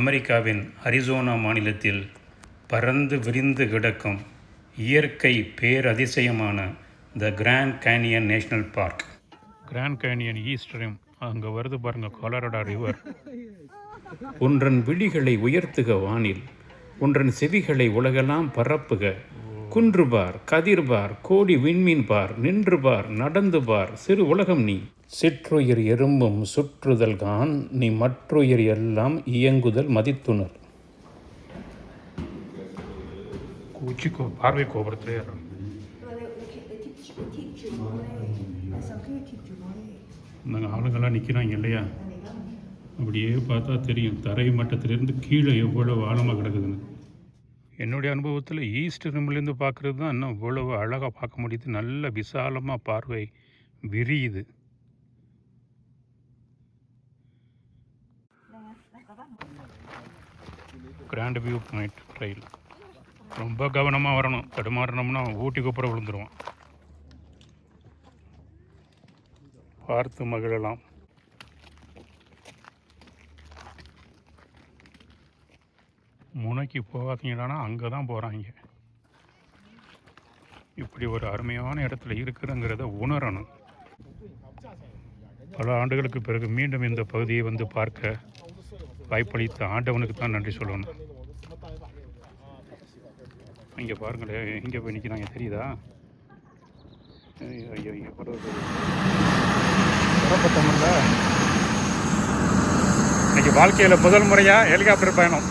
அமெரிக்காவின் அரிசோனா மாநிலத்தில் பரந்து விரிந்து கிடக்கும் இயற்கை பேரதிசயமான the Grand Canyon National Park. Grand Canyon East Rim, அங்கே வருது பாருங்கள் கொலராடோ ரிவர். ஒன்றன் விழிகளை உயர்த்துக வானில், ஒன்றன் செவிகளை உலகெல்லாம் பரப்புக. குன்று பார், கதிர் பார், கோடி விண்மீன் பார், நின்று பார், நடந்து பார், சிறு உலகம் நீ. சிற்றுயிர் எறும்பும் சுற்றுதல்கான், நீ மற்றுயிர் எல்லாம் இயங்குதல் மதித்துணர். பார்வை கோபுரத்திலே இந்த ஆளுங்கள்லாம் நிற்கிறாங்க இல்லையா, அப்படியே பார்த்தா தெரியும் தரை மட்டத்திலிருந்து கீழே எவ்வளோ ஆழமாக கிடக்குதுன்னு. என்னுடைய அனுபவத்தில் ஈஸ்ட் ரிம்லேருந்து பார்க்குறது தான் இன்னும் இவ்வளவு அழகாக பார்க்க முடியுது. நல்ல விசாலமாக பார்வை விரியுது. கிராண்ட் வியூ பாயிண்ட் ட்ரெயில் ரொம்ப கவனமாக வரணும். தடுமாறினோம்னா ஊட்டி குப்புற விழுந்துருவோம். பார்த்து மகிழலாம். முனைக்கு போகாதீங்கன்னா அங்கே தான் போகிறாங்க. இப்படி ஒரு அருமையான இடத்துல இருக்கிறங்கிறத உணரணும். பல ஆண்டுகளுக்கு பிறகு மீண்டும் இந்த பகுதியை வந்து பார்க்க வாய்ப்பளித்த ஆண்டவனுக்கு தான் நன்றி சொல்லணும். இங்கே பாருங்களேன், எங்கே போய் நிற்கிறாங்க தெரியுதா? ஐயோ புறப்பட்டோம்ல. இன்னைக்கு வாழ்க்கையில் முதல் முறையாக ஹெலிகாப்டர் பயணம்.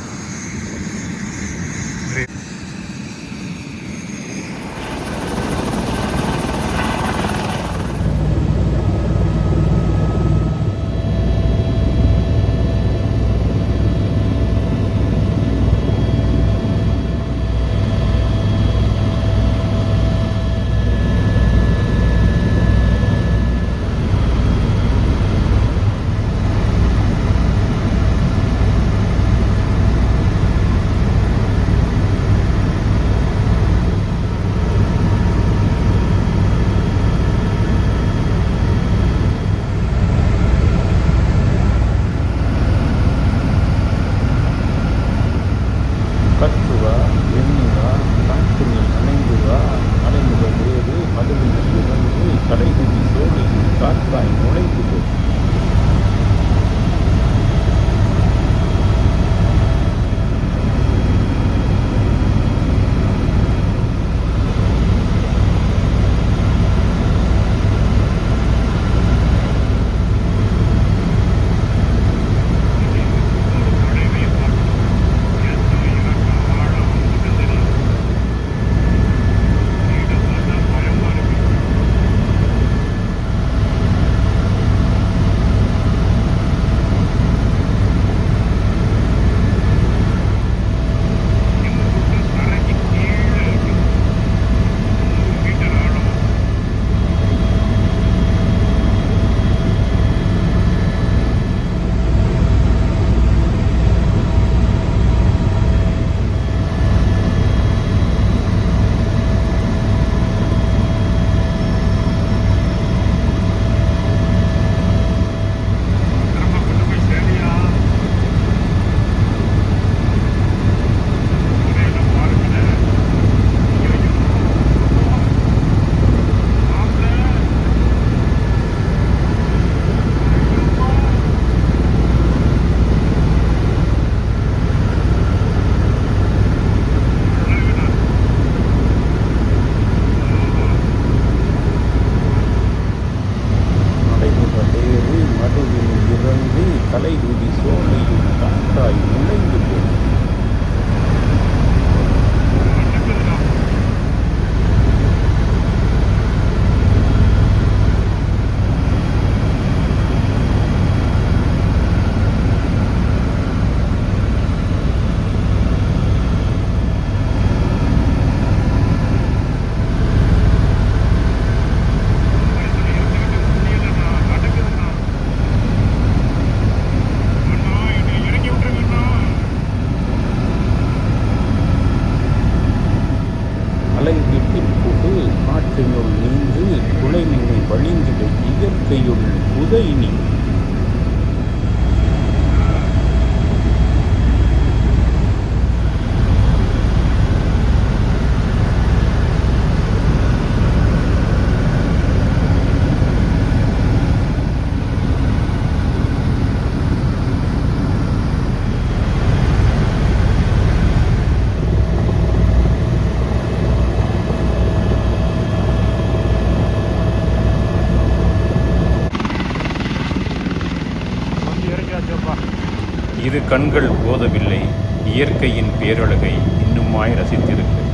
இரு கண்கள் போதவில்லை இயற்கையின் பேரழகை இன்னுமாய் ரசித்திருக்க.